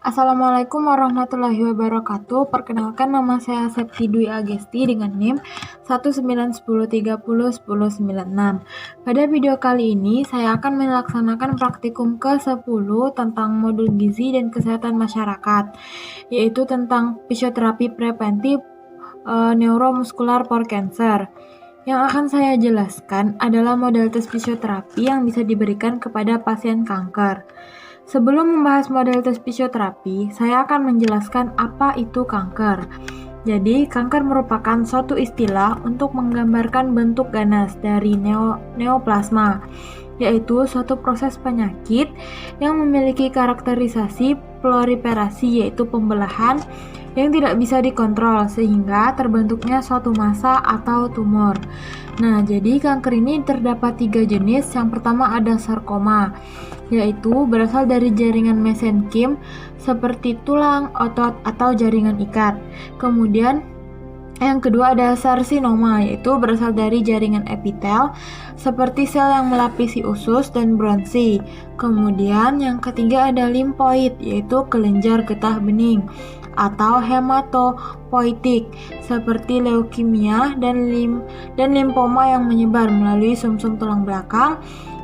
Assalamualaikum warahmatullahi wabarakatuh. Perkenalkan, nama saya Septi Dwi Agesti dengan NIM 191030109. Pada video kali ini saya akan melaksanakan praktikum ke-10 tentang modul gizi dan kesehatan masyarakat, yaitu tentang fisioterapi preventif neuromuskular for cancer. Yang akan saya jelaskan adalah modalitas fisioterapi yang bisa diberikan kepada pasien kanker. Sebelum membahas modalitas fisioterapi, saya akan menjelaskan apa itu kanker. Jadi, kanker merupakan suatu istilah untuk menggambarkan bentuk ganas dari neoplasma, yaitu suatu proses penyakit yang memiliki karakterisasi proliferasi, yaitu pembelahan yang tidak bisa dikontrol sehingga terbentuknya suatu massa atau tumor. Nah, jadi kanker ini terdapat 3 jenis. Yang pertama ada sarkoma, yaitu berasal dari jaringan mesenkim seperti tulang, otot, atau jaringan ikat. Kemudian yang kedua ada sarsinoma, yaitu berasal dari jaringan epitel seperti sel yang melapisi usus dan bronsi. Kemudian yang ketiga ada limfoid, yaitu kelenjar getah bening, atau hematopoietik seperti leukemia dan limfoma yang menyebar melalui sumsum tulang belakang,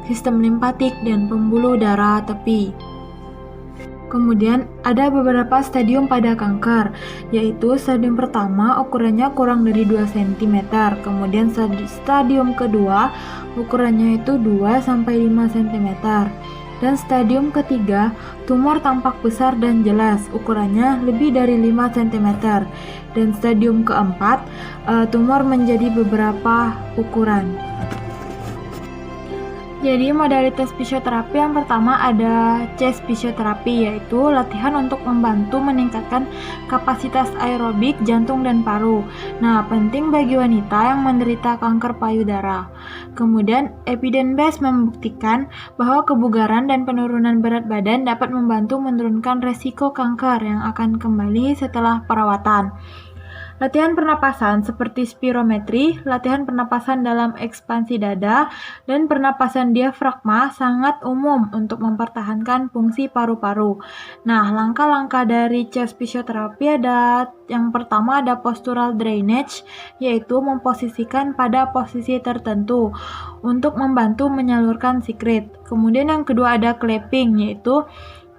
sistem limpatik, dan pembuluh darah tepi. Kemudian ada beberapa stadium pada kanker, yaitu stadium pertama ukurannya kurang dari 2 cm, kemudian stadium kedua ukurannya itu 2-5 cm, dan stadium ketiga tumor tampak besar dan jelas, ukurannya lebih dari 5 cm, dan stadium keempat tumor menjadi beberapa ukuran. Jadi modalitas fisioterapi yang pertama ada chest fisioterapi, yaitu latihan untuk membantu meningkatkan kapasitas aerobik jantung dan paru. Nah, penting bagi wanita yang menderita kanker payudara. Kemudian evidence base membuktikan bahwa kebugaran dan penurunan berat badan dapat membantu menurunkan resiko kanker yang akan kembali setelah perawatan. Latihan pernapasan seperti spirometri, latihan pernapasan dalam ekspansi dada, dan pernapasan diafragma sangat umum untuk mempertahankan fungsi paru-paru. Nah, langkah-langkah dari chest fisioterapi ada yang pertama ada postural drainage, yaitu memposisikan pada posisi tertentu untuk membantu menyalurkan sikrit. Kemudian yang kedua ada clapping, yaitu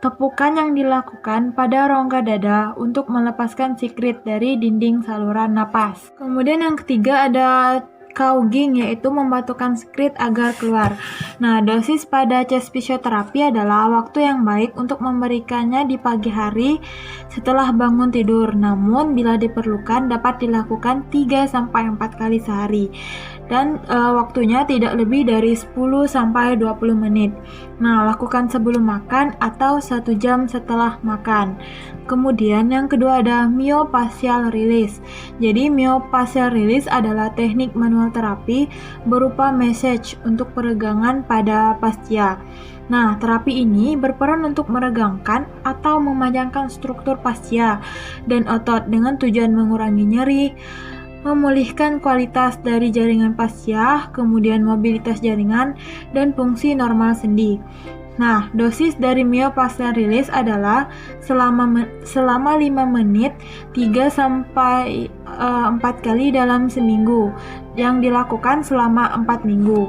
tepukan yang dilakukan pada rongga dada untuk melepaskan sikrit dari dinding saluran napas. Kemudian yang ketiga ada gouging, yaitu membatukan sikrit agar keluar. Nah, dosis pada chest fisioterapi adalah waktu yang baik untuk memberikannya di pagi hari setelah bangun tidur. Namun, bila diperlukan dapat dilakukan 3-4 kali sehari. Dan waktunya tidak lebih dari 10-20 menit. Nah, lakukan sebelum makan atau 1 jam setelah makan. Kemudian yang kedua ada myofascial release. Jadi myofascial release adalah teknik manual terapi berupa massage untuk peregangan pada fascia. Nah, terapi ini berperan untuk meregangkan atau memanjangkan struktur fascia dan otot dengan tujuan mengurangi nyeri, memulihkan kualitas dari jaringan fascia, kemudian mobilitas jaringan, dan fungsi normal sendi. Nah, dosis dari myofascial release adalah selama 5 menit 3-4 kali dalam seminggu, yang dilakukan selama 4 minggu.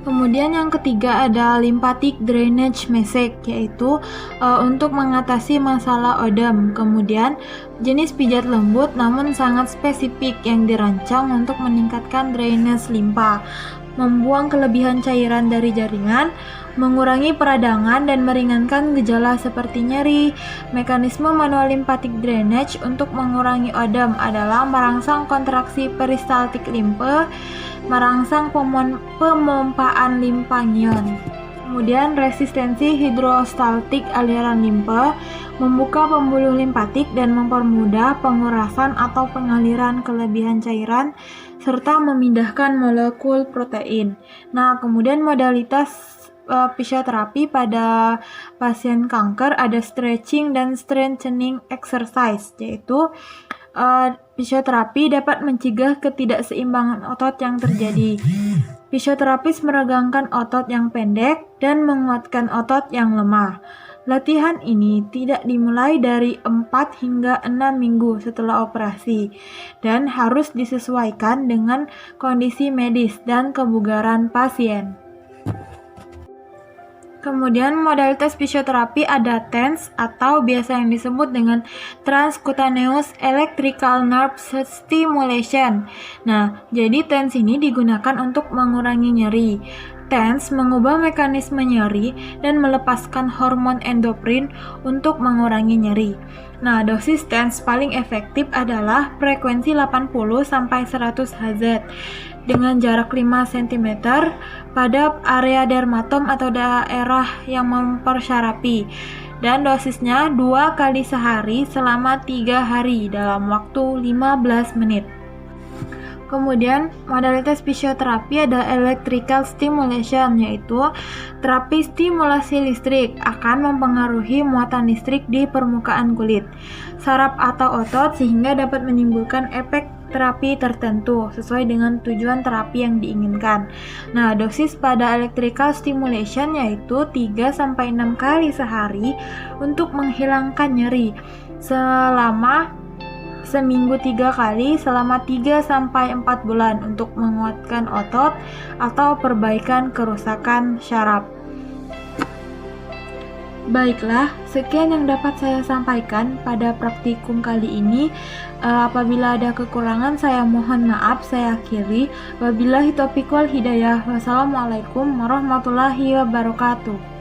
Kemudian yang ketiga ada lymphatic drainage massage, yaitu untuk mengatasi masalah odem. Kemudian jenis pijat lembut namun sangat spesifik yang dirancang untuk meningkatkan drainase limpa, membuang kelebihan cairan dari jaringan, mengurangi peradangan, dan meringankan gejala seperti nyeri. Mekanisme manual lymphatic drainage untuk mengurangi odem adalah merangsang kontraksi peristaltik limfe, merangsang pemompaan limfangion. Kemudian resistensi hidrostaltik aliran limfe, membuka pembuluh limpatik dan mempermudah pengurasan atau pengaliran kelebihan cairan, serta memindahkan molekul protein. Nah, kemudian modalitas fisioterapi pada pasien kanker ada stretching dan strengthening exercise, yaitu fisioterapi dapat mencegah ketidakseimbangan otot yang terjadi. Fisioterapis meregangkan otot yang pendek dan menguatkan otot yang lemah. Latihan ini tidak dimulai dari 4 hingga 6 minggu setelah operasi dan harus disesuaikan dengan kondisi medis dan kebugaran pasien. Kemudian modalitas fisioterapi ada TENS atau biasa yang disebut dengan Transcutaneous Electrical Nerve Stimulation. Nah, jadi TENS ini digunakan untuk mengurangi nyeri. TENS mengubah mekanisme nyeri dan melepaskan hormon endorfin untuk mengurangi nyeri. Nah, dosis TENS paling efektif adalah frekuensi 80-100 Hz dengan jarak 5 cm pada area dermatom atau daerah yang mempersyarapi, dan dosisnya 2 kali sehari selama 3 hari dalam waktu 15 menit. Kemudian modalitas fisioterapi ada electrical stimulation, yaitu terapi stimulasi listrik akan mempengaruhi muatan listrik di permukaan kulit, saraf atau otot sehingga dapat menimbulkan efek terapi tertentu sesuai dengan tujuan terapi yang diinginkan. Nah, dosis pada electrical stimulation yaitu 3-6 kali sehari untuk menghilangkan nyeri selama seminggu 3 kali selama 3-4 bulan untuk menguatkan otot atau perbaikan kerusakan syaraf. Baiklah, sekian yang dapat saya sampaikan pada praktikum kali ini. Apabila ada kekurangan, saya mohon maaf, saya akhiri. Wabillahi taufiq wal hidayah. Wassalamualaikum warahmatullahi wabarakatuh.